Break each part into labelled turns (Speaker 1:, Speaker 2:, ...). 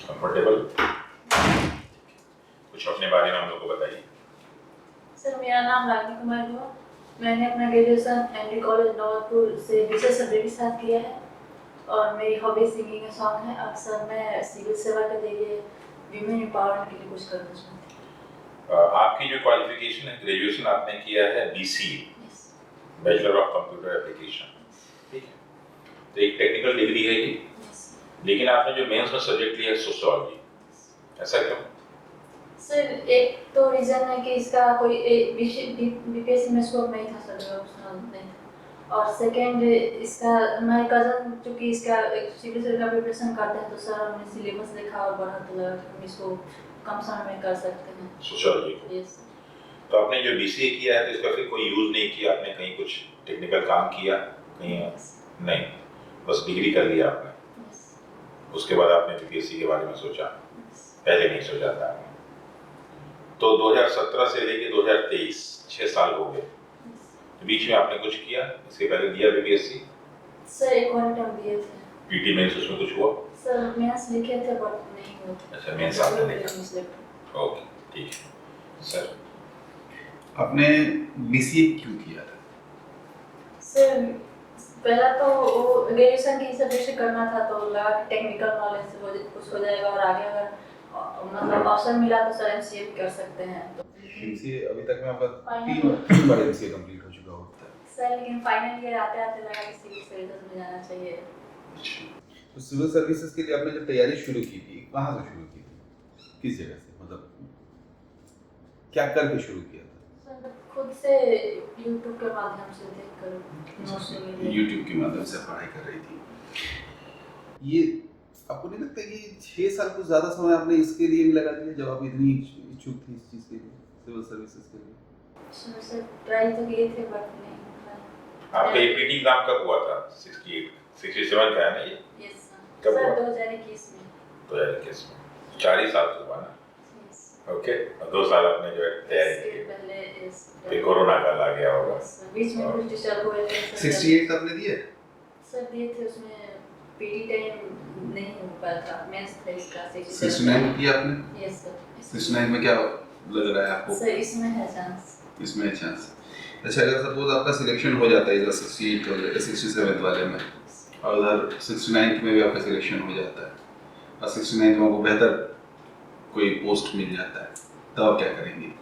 Speaker 1: Comfortable? कुछ अपने बारे में हम लोग को बताइए।
Speaker 2: सर मेरा नाम रागिनी कुमार हुआ। मैंने अपना ग्रेजुएशन एनडी कॉलेज नौबतपुर से विशेष सब्जेक्ट के साथ किया है और मेरी हॉबी सिंगिंग का शौक है। अक्सर मैं सिविल सेवा के लिए विमेन एम्पावरमेंट के लिए कुछ करना चाहती हूँ।
Speaker 1: आपकी जो क्वालिफिकेशन है, ग्रेजुएशन आपने किया है BCA, bachelor of computer application, ठीक है, तो एक टेक्निकल डिग्री है ये, लेकिन आपने जो मेंस में सब्जेक्ट लिया है सोशियोलॉजी, ऐसा क्यों?
Speaker 2: सर एक तो रीज़न है कि इसका कोई बीपीएससी में स्कोप नहीं था सर, ऑप्शनल नहीं था, और सेकेंड इसका हमारे कज़न चूँकि इसका एक सिविल सर्विस का प्रिपरेशन करते हैं तो सर हमने सिलेबस देखा और बढ़ा तो लगा कि हम इसको कम समय में कर सकते हैं
Speaker 1: सोशियोलॉजी को।
Speaker 2: यस।
Speaker 1: तो आपने जो BCA किया है तो इसका फिर कोई यूज़ नहीं किया आपने? कहीं कुछ टेक्निकल काम किया कहीं? नहीं, बस डिग्री कर लिया आपने। उसके बाद आपने BPSC के बारे में सोचा? पहले नहीं सोचा था। तो 2017 से लेके 2023 6 साल हो गए, तो बीच में आपने कुछ किया? इसके पहले दिया BPSC?
Speaker 2: सर एक और अटेम्प्ट दिए थे।
Speaker 1: PT मेंस उसमें कुछ हुआ?
Speaker 2: सर मेंस लिखे थे बट नहीं हुआ।
Speaker 1: अच्छा, मेंस आपने लिखा। ओके, ठीक है। सर
Speaker 3: आपने BCA क्यों किया था?
Speaker 2: सर पहला तो वो ग्रेजुएशन की सब्जेक्ट से करना था तो लगा कि टेक्निकल नॉलेज से कुछ हो जाएगा और आगे अगर मतलब अवसर मिला तो सर MCA कर सकते हैं। तो
Speaker 3: MCA अभी तक में आपका 3 बार MCA कंप्लीट हो चुका होता है
Speaker 2: सर, लेकिन फाइनल ईयर आते आते लगा कि सिविल सर्विसेज में जाना चाहिए।
Speaker 3: तो सिविल सर्विसेज के लिए आपने जब तैयारी शुरू की थी, कहाँ से शुरू की थी, किस जगह से, मतलब क्या करके शुरू किया था?
Speaker 2: सर खुद से YouTube के माध्यम से देखकर
Speaker 3: YouTube के माध्यम से पढ़ाई कर रही थी। ये आपको नहीं लगता कि 6 साल कुछ ज़्यादा समय आपने इसके लिए भी लगा दिया जब आप इतनी इच्छुक थी इस चीज़ के लिए, सिविल सर्विसेज के लिए?
Speaker 2: सर ट्राई तो किए थे बट नहीं हुआ।
Speaker 1: आपका ये PT एग्जाम कब हुआ था? 68 67 का है ना ये?
Speaker 2: Yes sir.
Speaker 1: कब
Speaker 2: सर
Speaker 1: हुआ?
Speaker 2: 2021 में।
Speaker 1: 2021 में 4 ही साल हुआ ना? ओके, और 2 साल आपने जो है तैयारी की,
Speaker 2: पहले
Speaker 1: फिर कोरोना काल आ गया होगा।
Speaker 2: बीच में कुछ डिस्टर्ब हुए थे।
Speaker 3: 68 आपने दिए?
Speaker 2: सर दिए थे, उसमें PT टाइम नहीं हो पाया था, मेंस था इसका
Speaker 3: 69 किया आपने?
Speaker 2: Yes sir.
Speaker 3: 69 में क्या लग रहा है आपको?
Speaker 2: सर इसमें है चांस।
Speaker 3: इसमें है चांस। अच्छा, अगर सपोज आपका सिलेक्शन हो जाता है इधर 68 और 67 वाले में और उधर 69 में भी आपका सिलेक्शन हो जाता है और 69 में आपको बेहतर कोई पोस्ट मिल जाता है, तब आप क्या करेंगे?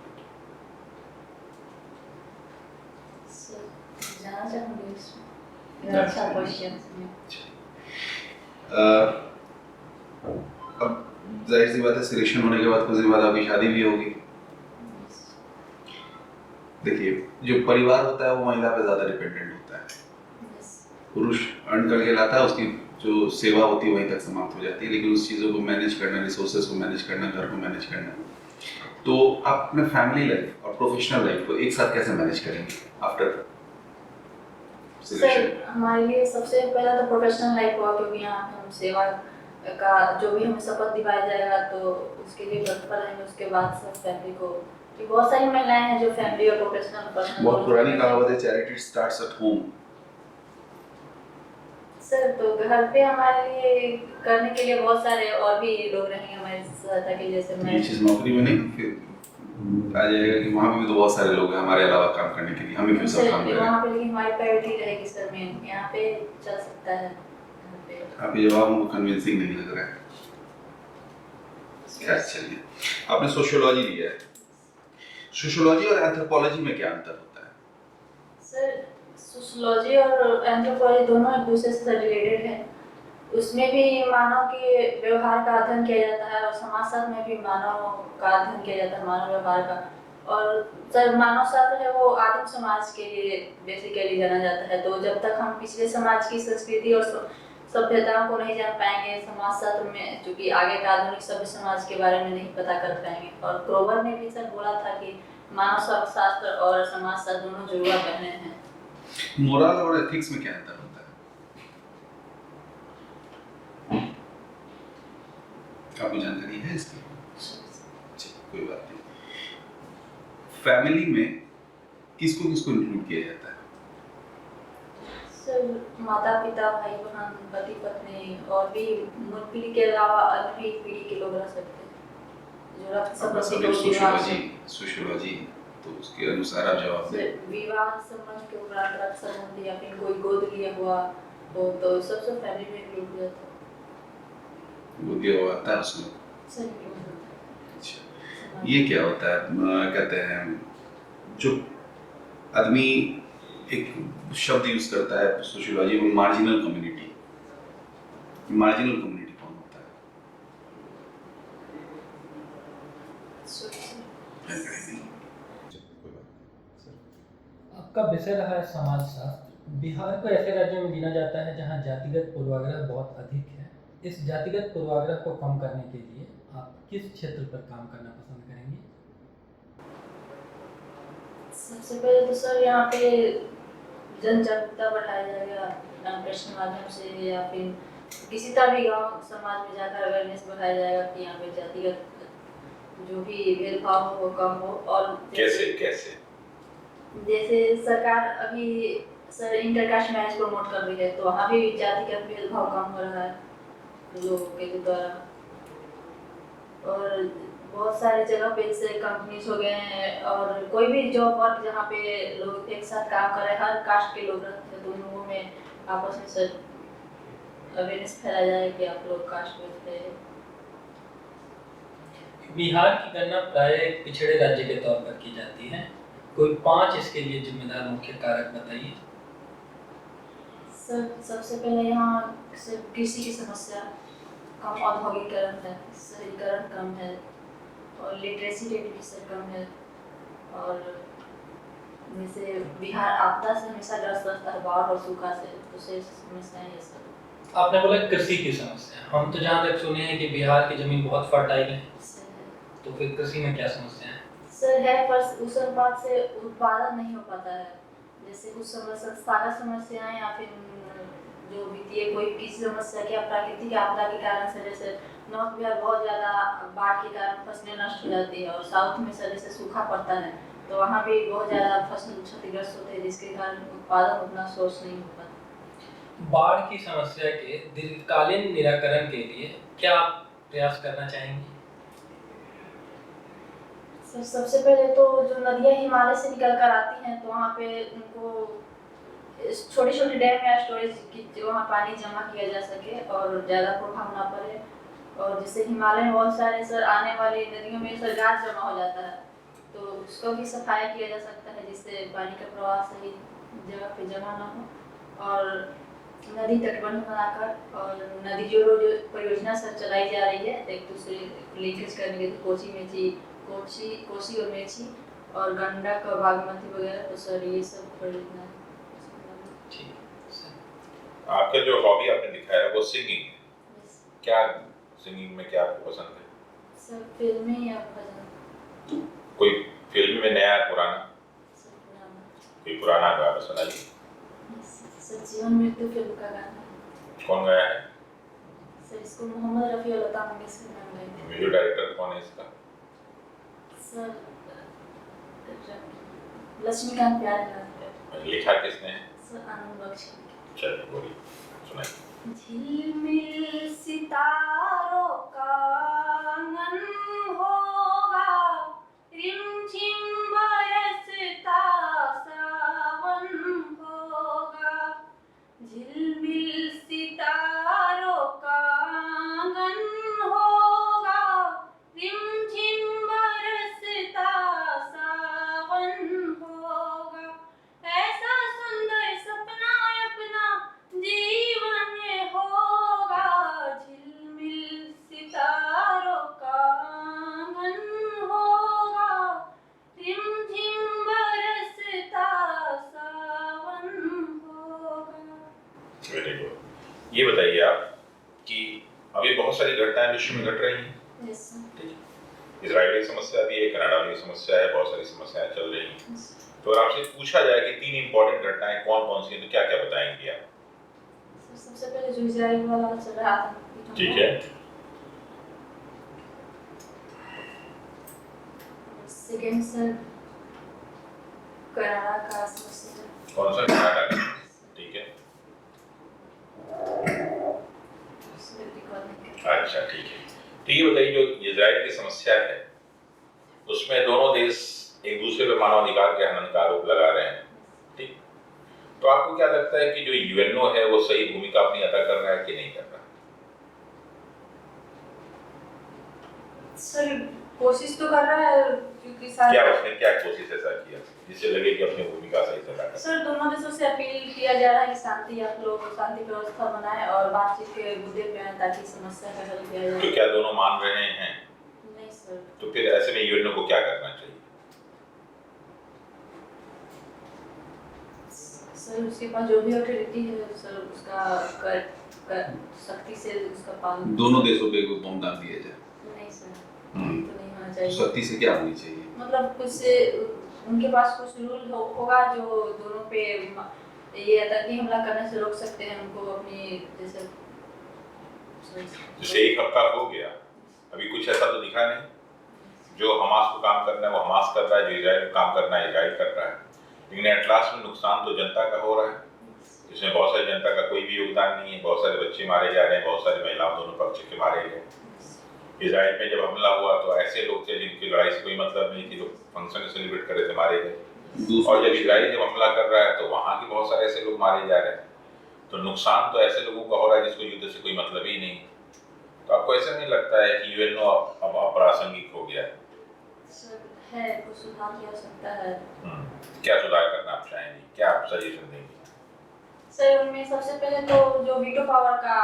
Speaker 2: जाना चाहूँगी इसमें। अच्छा क्वेश्चन है।
Speaker 3: अब जाहिर सी बात है सिलेक्शन होने के बाद कुछ दिन बाद आपकी शादी भी होगी। देखिए, जो परिवार होता है वो महिला पे ज़्यादा डिपेंडेंट होता है। पुरुष अर्न करके लाता है, उसकी जो सेवा होती है वहीं तक समाप्त हो जाती है, लेकिन उस चीज़ों को मैनेज करना, रिसोर्सेज को मैनेज करना, घर को मैनेज करना, तो आप अपने फैमिली लाइफ और प्रोफेशनल लाइफ को एक साथ कैसे मैनेज करेंगे आफ्टर सिलेक्शन?
Speaker 2: सर हमारे लिए सबसे पहला तो प्रोफेशनल लाइफ हुआ, क्योंकि यहाँ पे हम सेवा का जो भी हमें शपथ दिलाया जाएगा तो उसके लिए तत्पर रहेंगे। उसके बाद सब फैमिली को, कि बहुत सारी महिलाएं हैं जो फैमिली और प्रोफेशनल पर्सनल।
Speaker 3: बहुत पुरानी कहावत है, charity starts at home.
Speaker 2: Sir तो घर पे हमारे लिए करने के लिए बहुत सारे और भी लोग रहेंगे हमारी सहायता के, जैसे मैं।
Speaker 3: ये चीज़ नौकरी में नहीं, फिर आ जाएगा कि वहाँ पे भी तो बहुत सारे लोग हैं हमारे अलावा काम करने के लिए, हमें फिर सब काम करें।
Speaker 2: वहाँ पे लेकिन हमारी प्रायोरिटी रहेगी सर मेन, यहाँ पे चल सकता है।
Speaker 3: आपके जवाब हमको कन्विंसिंग नहीं लग रहा है। क्या, चलिए, आपने सोशियोलॉजी लिया है। सोशियोलॉजी और एंथ्रोपोलॉजी में क्या अंतर होता है?
Speaker 2: सर सोशियोलॉजी और एंथ्रोपोलॉजी दोनों एक दूसरे से रिलेटेड है। उसमें भी मानव के व्यवहार का अध्ययन किया जाता है और समाजशास्त्र में भी मानव का अध्ययन किया जाता है, मानव व्यवहार का। और सर मानव शास्त्र है वो आदिम समाज के लिए बेसिकली जाना जाता है, तो जब तक हम पिछले समाज की संस्कृति और सभ्यताओं को नहीं जान पाएंगे समाजशास्त्र में, चूँकि आगे का आधुनिक सभ्य समाज के बारे में नहीं पता कर पाएंगे। और क्रोवर ने भी सर बोला था कि मानव शास्त्र और समाजशास्त्र दोनों जुड़वा बहने हैं।
Speaker 3: मोरल और एथिक्स में क्या अंतर होता है? आपको जानकारी है इसकी? कोई बात नहीं। फैमिली में किसको किसको इंक्लूड किया जाता है?
Speaker 2: सर माता पिता भाई बहन पति पत्नी और भी मूल पीढ़ी के अलावा अन्य भी पीढ़ी के लोग रह सकते हैं जो रक्त संबंधी लोग विवाह
Speaker 3: सोशियोलॉजी तो उसके अनुसार आप जवाब
Speaker 2: से
Speaker 3: दें।
Speaker 2: विवाह संबंध के उपरांत रक्त संबंधी या फिर कोई गोद लिया हुआ हो तो सबसे फैमिली में इंक्लूड हो जाता है।
Speaker 3: वो दिया हुआ आता है उसमें।
Speaker 2: सही include होता है।
Speaker 3: अच्छा, ये क्या होता है? कहते हैं जो आदमी एक शब्द यूज करता है सोशियोलॉजी में, मार्जिनल कम्युनिटी। मार्जिनल कम्युनिटी कौन होता है?
Speaker 4: आपका विषय रहा है समाजशास्त्र। बिहार को ऐसे राज्यों में गिना जाता है जहां जातिगत पूर्वाग्रह बहुत अधिक है। इस जातिगत पूर्वाग्रह को कम करने के लिए आप किस क्षेत्र पर काम करना पसंद करेंगे?
Speaker 2: सबसे पहले तो सर यहाँ पे जन जागरूकता बढ़ाया जाएगा प्रश्न माध्यम से या फिर किसी तरह भी गाँव समाज में जाकर अवेयरनेस बढ़ाया जाएगा कि यहाँ पे जातिगत जो भी भेदभाव हो वो कम हो। और
Speaker 1: कैसे कैसे
Speaker 2: जैसे सरकार अभी सर इंटरकास्ट मैरिज प्रमोट कर रही है तो वहाँ भी जातिगत भेदभाव कम हो रहा है लोगों के द्वारा। और बहुत सारे जगह पे जैसे कंपनीज हो गए हैं और कोई भी जॉब वर्क जहाँ पे लोग एक साथ काम कर रहे हैं, हर कास्ट के लोग रहते हैं तो उन लोगों में आपस में सर अवेयरनेस फैलाया जाए कि आप लोग कास्ट में थे।
Speaker 4: बिहार की गणना प्राय एक पिछड़े राज्य के तौर पर की जाती है। कोई 5 इसके लिए जिम्मेदार मुख्य कारक बताइए।
Speaker 2: सर सबसे पहले यहाँ सिर्फ कृषि की समस्या कम, औद्योगिकरण है, शहरीकरण कम है और लिटरेसी रेट भी सर कम है। और जैसे बिहार आपदा से हमेशा ग्रस्त रहता है, बाढ़ और सूखा से, तो से समस्याएं है सर।
Speaker 4: आपने बोला कृषि की समस्या। हम तो जहाँ तक सुने हैं कि बिहार की जमीन बहुत फर्टाइल है, तो फिर कृषि में क्या समस्या है?
Speaker 2: सर है पर उस अनुपात से उत्पादन नहीं हो पाता है। जैसे कुछ संस्थागत समस्याएं या फिर जो वित्तीय कोई किसी समस्या की प्राकृतिक आपदा के कारण से, जैसे नॉर्थ बिहार बहुत ज़्यादा बाढ़ के कारण फसलें नष्ट हो जाती है और साउथ में सर जैसे सूखा पड़ता है तो वहाँ भी बहुत ज़्यादा फसल क्षतिग्रस्त होते हैं जिसके कारण उत्पादन उतना सोर्स नहीं हो पाता।
Speaker 4: बाढ़ की समस्या के दीर्घकालीन निराकरण के लिए क्या आप प्रयास करना चाहेंगे?
Speaker 2: सबसे पहले तो जो नदियाँ हिमालय से निकल कर आती हैं तो वहाँ पे उनको छोटी छोटी डैम या स्टोरेज की वहाँ पानी जमा किया जा सके और ज़्यादा प्रभाव ना पड़े। और जैसे हिमालय में बहुत सारे सर आने वाली नदियों में सर गाद जमा हो जाता है तो उसको भी सफाया किया जा सकता है जिससे पानी का प्रवाह सही जगह पे जमा ना हो। और नदी तटबंध बनाकर और नदी जोड़ो जो परियोजना सर चलाई जा रही है एक दूसरे लिंकेज करने के लिए कोसी और मेची और गंडक और बागमती वगैरह, तो सर ये सब परियोजना।
Speaker 1: आपका जो हॉबी आपने दिखाया है वो सिंगिंग है। क्या सिंगिंग में क्या आपको पसंद है?
Speaker 2: सर फिल्में या भजन।
Speaker 1: कोई फिल्म में नया पुराना?
Speaker 2: सर पुराना।
Speaker 1: कोई पुराना गाना सुनाइए।
Speaker 2: सर जीवन मृत्यु फिल्म का गाना है।
Speaker 1: कौन गाया है?
Speaker 2: सर इसको मोहम्मद रफ़ी और लता मंगेशकर मैम गाए थे।
Speaker 1: म्यूजिक डायरेक्टर कौन है इसका?
Speaker 2: सर लक्ष्मीकांत प्यारेलाल।
Speaker 1: लिखा किसने है?
Speaker 2: सर आनंद बख्शी।
Speaker 1: चलिए बोलिए, सुनाइए।
Speaker 2: झिलमिल सितारों का आंगन होगा, रिमझिम बरसता सावन होगा। झिलमिल सितारों का आंगन होगा, रिमझिम बरसता सावन होगा। ऐसा सुंदर सपना अपना जीवन होगा, झिलमिल सितारों का आंगन होगा, रिमझिम बरसता सावन होगा।
Speaker 1: Very good. ये बताइए आप कि अभी बहुत सारी घटनाएं विश्व में घट रही हैं।
Speaker 2: Yes sir.
Speaker 1: ठीक है, इजराइल की समस्या भी है, कनाडा में समस्या है, बहुत सारी समस्याएं चल रही हैं। तो अगर आपसे पूछा जाए कि 3 इंपॉर्टेंट घटनाएं कौन कौन सी हैं तो क्या क्या बताएंगे आप?
Speaker 2: सबसे पहले जो इजराइल वाला चल रहा था,
Speaker 1: ठीक है।
Speaker 2: सेकेंड सर कनाडा का समस्या।
Speaker 1: कौन सा? कनाडा का। ठीक है। अच्छा, ठीक है। तो ये बताइए, जो इजराइल की समस्या है उसमें दोनों देश एक दूसरे पर मानवाधिकार के हनन का आरोप लगा रहे हैं, ठीक। तो आपको क्या लगता है कि जो यूएनओ है वो सही भूमिका अपनी अदा कर रहा है कि नहीं कर रहा?
Speaker 2: सर कोशिश तो कर रहा है, क्योंकि
Speaker 1: क्या उसने क्या कोशिश ऐसा किया जिससे लगे कि अपनी भूमिका सही से अदा कर?
Speaker 2: सर दोनों देशों से अपील किया जा रहा है कि शांति आप लोग शांति व्यवस्था बनाए और बातचीत के मुद्दे पे आए ताकि समस्या का हल किया जाए।
Speaker 1: तो क्या दोनों मान रहे हैं?
Speaker 2: नहीं सर।
Speaker 1: तो फिर ऐसे में यूएनओ को क्या करना चाहिए?
Speaker 2: सर उसके पास जो भी अथॉरिटी है सर उसका कर सख्ती से उसका पालन।
Speaker 3: दोनों देशों पे कोई बम डाल दिया जाए?
Speaker 2: नहीं सर, तो
Speaker 3: हम्म।
Speaker 2: नहीं होना
Speaker 3: तो
Speaker 2: चाहिए।
Speaker 3: सख्ती से क्या होनी चाहिए?
Speaker 2: मतलब कुछ उनके पास कुछ रूल होगा जो दोनों पे ये आतंकी हमला करने से रोक सकते हैं उनको अपनी जैसे।
Speaker 1: जैसे एक हफ्ता हो गया, अभी कुछ ऐसा तो दिखा नहीं। जो हमास को काम करना है वो हमास कर रहा है, जो इजराइल को काम करना है इजराइल कर रहा है, लेकिन एट लास्ट में नुकसान तो जनता का हो रहा है, जिसमें बहुत सारी जनता का कोई भी योगदान नहीं है। बहुत सारे बच्चे मारे जा रहे हैं, बहुत सारी महिलाओं दोनों पक्ष के मारे गए। इजराइल में जब हमला हुआ तो ऐसे लोग थे जिनकी लड़ाई से कोई मतलब नहीं थी, लोग फंक्शन सेलिब्रेट कर रहे थे, मारे गए। और जब इजराइल जब हमला कर रहा है तो वहाँ के बहुत सारे ऐसे लोग मारे जा रहे हैं। तो नुकसान तो ऐसे लोगों का हो रहा है जिसको युद्ध से कोई मतलब ही नहीं। तो आपको ऐसा नहीं लगता है कि यूएनओ अब अप्रासंगिक हो गया है?
Speaker 2: सर है, कुछ सुधार किया जा सकता है।
Speaker 1: क्या सुधार करना आप चाहेंगे, क्या आप सजेशन देंगे?
Speaker 2: सर उनमें सबसे पहले तो जो वीटो पावर का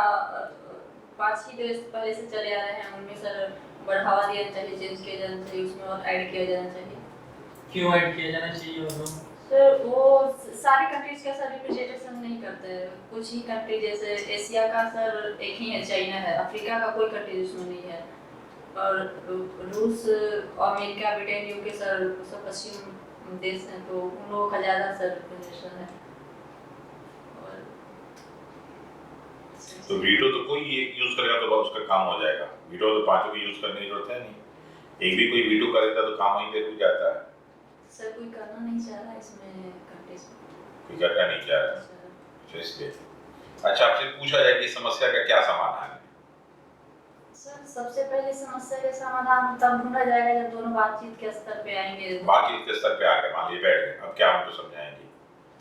Speaker 2: 5 ही देश पहले से चले आ रहे हैं, उनमें सर बढ़ावा दिया चाहिए, चेंज किया जाना चाहिए, उसमें और ऐड किया जाना चाहिए।
Speaker 4: क्यों ऐड किया जाना चाहिए वो?
Speaker 2: सर वो सारी कंट्रीज का सर रिप्रेजेंटेशन नहीं करते। कुछ ही कंट्री जैसे एशिया का सर एक ही है, चाइना है, अफ्रीका का कोई कंट्री उसमें नहीं है, और रूस, अमेरिका, ब्रिटेन, यूके सर सब पश्चिम देश हैं, तो उन लोगों का ज़्यादा सर रिप्रेजेंटेशन है।
Speaker 1: तो वीटो तो कोई एक यूज करेगा तो बहुत उसका काम हो जाएगा। वीटो तो पांचों की यूज करने की जरूरत है नहीं, एक भी कोई वीटो करेगा तो काम वहीं पे रुक जाता है।
Speaker 2: सर कोई करना नहीं चाह रहा इसमें कंट्रीज में,
Speaker 1: कोई करना नहीं चाह रहा, इसलिए। अच्छा, आपसे पूछा जाए कि समस्या का क्या समाधान है?
Speaker 2: सर सबसे पहले समस्या का समाधान तब ढूंढा जाएगा जब दोनों बातचीत के स्तर पे आएंगे।
Speaker 1: बातचीत के स्तर पे आ गए, मान लीजिए बैठ गए, अब क्या उनको समझाएंगे?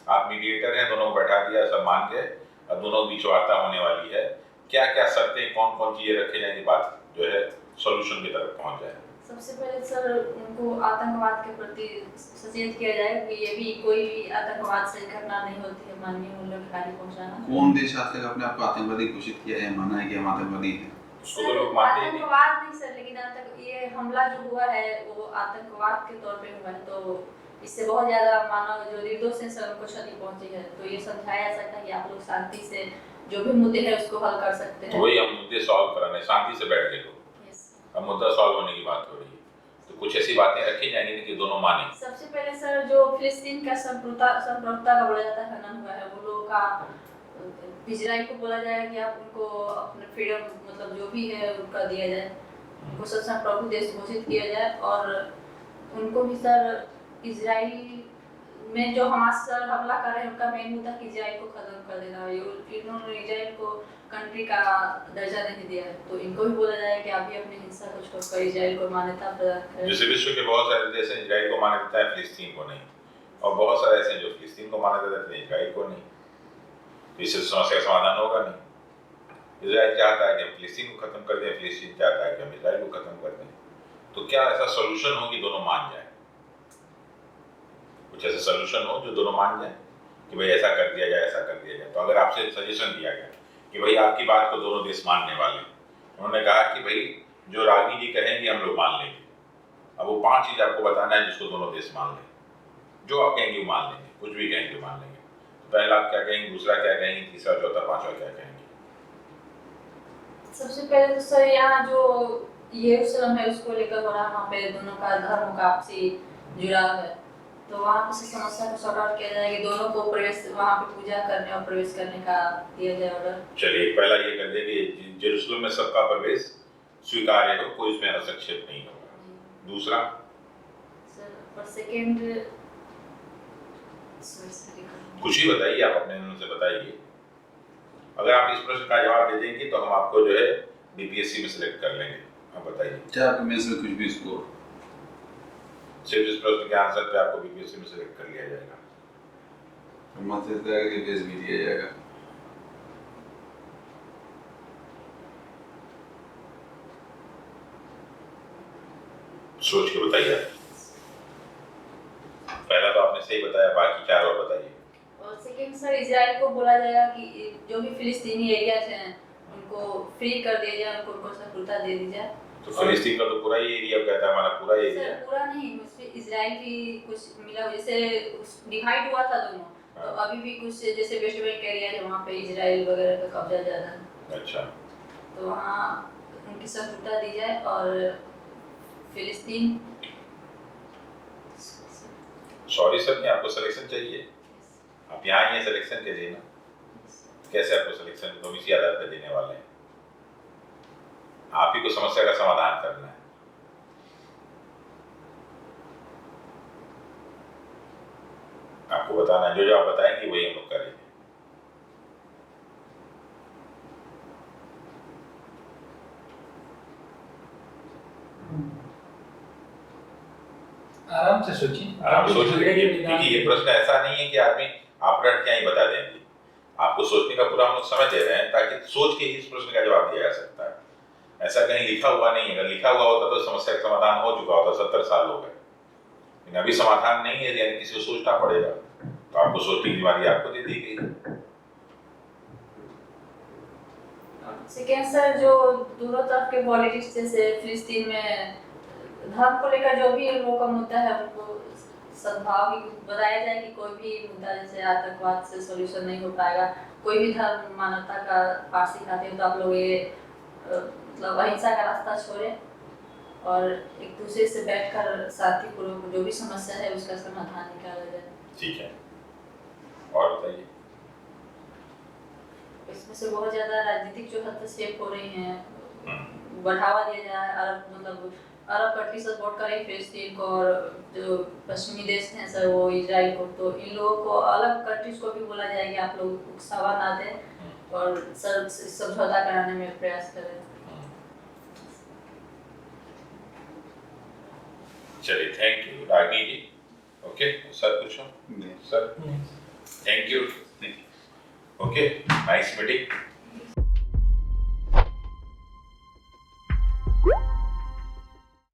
Speaker 1: आप मीडिएटर हैं, दोनों को बैठा दिया सब मान के, अब दोनों बीच वार्ता होने वाली है, क्या क्या शर्तें, कौन कौन चीजें रखे जाएंगी, बात जो है सोल्यूशन की तरफ पहुंच जाए?
Speaker 2: सबसे पहले सर उनको आतंकवाद के प्रति सचेत किया जाए कि ये भी कोई भी आतंकवाद से घटना नहीं होती है, मानवीय मूल्यों की हानि पहुंचाना।
Speaker 3: कौन देश आज तक अपने आप को आतंकवादी घोषित किया है, माना है कि हम आतंकवादी हैं?
Speaker 1: उसको तो लोग मानते ही नहीं।
Speaker 2: आतंकवाद नहीं सर, लेकिन आज तक ये हमला जो हुआ है वो आतंकवाद के तौर पे हुआ है, तो इससे बहुत ज्यादा मानव जो निर्दोष हैं सर उनको क्षति पहुंची है। तो ये समझाया जा सकता है कि आप लोग शांति से जो भी मुद्दे हैं उसको हल कर सकते हैं।
Speaker 1: तो वही हम मुद्दे सॉल्व कराने शांति से बैठ गए लोग, अब मुद्दा सॉल्व होने की बात हो रही है, तो कुछ ऐसी बातें रखी जाएंगी कि दोनों माने।
Speaker 2: सबसे पहले सर जो फिलिस्तीन का संप्रभुता का बोला जाता है हनन हुआ है, वो लोगों का इजराइल को बोला जाए कि आप उनको अपने फ्रीडम मतलब जो भी है उनका दिया जाए, उनको सर संप्रभु देश घोषित किया जाए, और उनको भी सर इजराइल में जो हमास सर हमला कर रहे हैं उनका मेन मुद्दा कि इजराइल को खत्म कर देना। इन्होंने इजराइल को कंट्री का दर्जा नहीं दिया है, तो इनको भी बोला जाए कि आप भी अपनी हिंसा को छोड़कर इजराइल को मान्यता प्रदान करें।
Speaker 1: जैसे विश्व के बहुत सारे देश हैं इजराइल को मान्यता है, फिलिस्तीन को नहीं, और बहुत सारे ऐसे हैं जो फिलिस्तीन को मान्यता देते हैं, इजराइल को नहीं। तो इससे समस्या का समाधान होगा नहीं। इजराइल चाहता है कि हम फिलिस्तीन को खत्म कर दें, फिलिस्तीन चाहता है कि हम इजराइल को खत्म कर दें। तो क्या ऐसा सोल्यूशन हो कि दोनों मान जाए? कुछ ऐसा सोल्यूशन हो जो दोनों मान जाए कि भाई ऐसा कर दिया जाए, ऐसा कर दिया जाए। तो अगर आपसे सजेशन दिया गया कि भाई आपकी बात को दोनों देश मानने वाले, उन्होंने कहा कि भाई जो रागी जी कहेंगे हम लोग मान लेंगे, अब वो 5 चीज आपको बताना है जिसको दोनों देश मान लें, जो आप कहेंगे वो मान लेंगे, कुछ भी कहेंगे मान लेंगे। तो पहला आप क्या कहेंगे, दूसरा क्या कहेंगे, तीसरा, चौथा, पांचवा क्या कहेंगे?
Speaker 2: सबसे पहले तो सर यहाँ जो यरूशलेम है उसको लेकर हो रहा है, वहाँ पे दोनों का धर्म का आपसी जुड़ाव है, तो वहाँ पे समस्या को सॉर्ट आउट किया जाए कि दोनों को प्रवेश वहाँ पे पूजा करने और प्रवेश करने का दिया जाए ऑर्डर।
Speaker 1: चलिए, पहला ये कर दे कि यरूशलेम में सबका प्रवेश स्वीकार्य हो, कोई इसमें हस्तक्षेप नहीं होगा। दूसरा
Speaker 2: सर और सेकंड
Speaker 1: कुछ ही बताइए, आप अपने मुंह से बताइए। अगर आप इस प्रश्न का जवाब दे देंगे तो हम आपको जो है बीपीएससी में सिलेक्ट कर लेंगे। आप बताइए,
Speaker 3: चाहे आपके मेंस में कुछ भी स्कोर,
Speaker 1: सिर्फ इस प्रश्न के आंसर पे आपको बीपीएससी में सिलेक्ट कर लिया जाएगा।
Speaker 3: मत इस तरह के भेज भी दिया जाएगा।
Speaker 1: सोच के बताइए। पहला तो आपने सही बताया, बाकी चार और बताइए।
Speaker 2: और सेकेंड सर, इजराइल को बोला जाएगा कि जो भी फिलिस्तीनी एरियाज हैं उनको फ्री कर दिया जाए, उनको सफलता दे दी जाए।
Speaker 1: तो फिलिस्तीन का तो पूरा ही एरिया कहता है, हमारा पूरा एरिया
Speaker 2: सर
Speaker 1: है।
Speaker 2: पूरा नहीं, उसमें इजराइल भी कुछ मिला हुआ, जैसे डिवाइड हुआ था दोनों, तो अभी भी कुछ जैसे वेस्ट बैंक एरिया है वहाँ पे इजराइल वगैरह का कब्जा ज़्यादा है,
Speaker 1: अच्छा,
Speaker 2: तो वहाँ उनकी सफलता दी जाए। और फिलिस्तीन,
Speaker 1: सॉरी सर, नहीं आपको सिलेक्शन चाहिए, आप यहाँ आइए सिलेक्शन के लिए ना। कैसे आपको सिलेक्शन तो इसी आधार पर देने वाले हैं, आप ही को समस्या का समाधान करना है। आपको बताना है, जो आप बताएंगे वही हम लोग करेंगे।
Speaker 4: आराम से सोचिए।
Speaker 1: आप सोच लीजिए, देखिए ये प्रश्न ऐसा नहीं है कि आदमी आप रट क्या ही बता देंगे, आपको सोचने का पूरा हम लोग समय दे रहे हैं ताकि सोच के ही इस प्रश्न का जवाब दिया जा सकता है। ऐसा कहीं लिखा हुआ नहीं है, अगर लिखा हुआ होता तो समस्या का समाधान हो चुका होता, 70 साल हो गए। लेकिन अभी समाधान नहीं है, यानी किसी को सोचना पड़ेगा, तो आपको सोचने की बारी आपको दे दी गई।
Speaker 2: सेकेंड सर, जो दोनों तरफ के पॉलिटिक्स जैसे फिलिस्तीन में धर्म को लेकर जो भी लोगों का मुद्दा है उनको सद्भाव की बताया जाए कि कोई भी मुद्दा जैसे आतंकवाद से सॉल्यूशन नहीं हो पाएगा, कोई भी धर्म मानवता का पाठ सिखाते हो तो आप लोग ये मतलब अहिंसा का रास्ता छोड़े और एक दूसरे से बैठकर शांतिपूर्वक जो भी समस्या है उसका समाधान निकाला जाए।
Speaker 1: ठीक है, और बताइए।
Speaker 2: इसमें से बहुत ज़्यादा राजनीतिक जो हस्तक्षेप हो रही हैं, बढ़ावा दिया जाए, अरब मतलब अरब कंट्री सपोर्ट करें फिलिस्तीन को, और जो पश्चिमी देश हैं सर वो इजराइल को, तो इन लोगों को अलग कंट्रीज को भी बोला जाए कि आप लोग उकसावा ना दें और सर समझौता कराने में प्रयास करें।
Speaker 1: चलिए, thank you Ragini ji. Okay sir, पूछो sir. Thank you. Okay, nice meeting.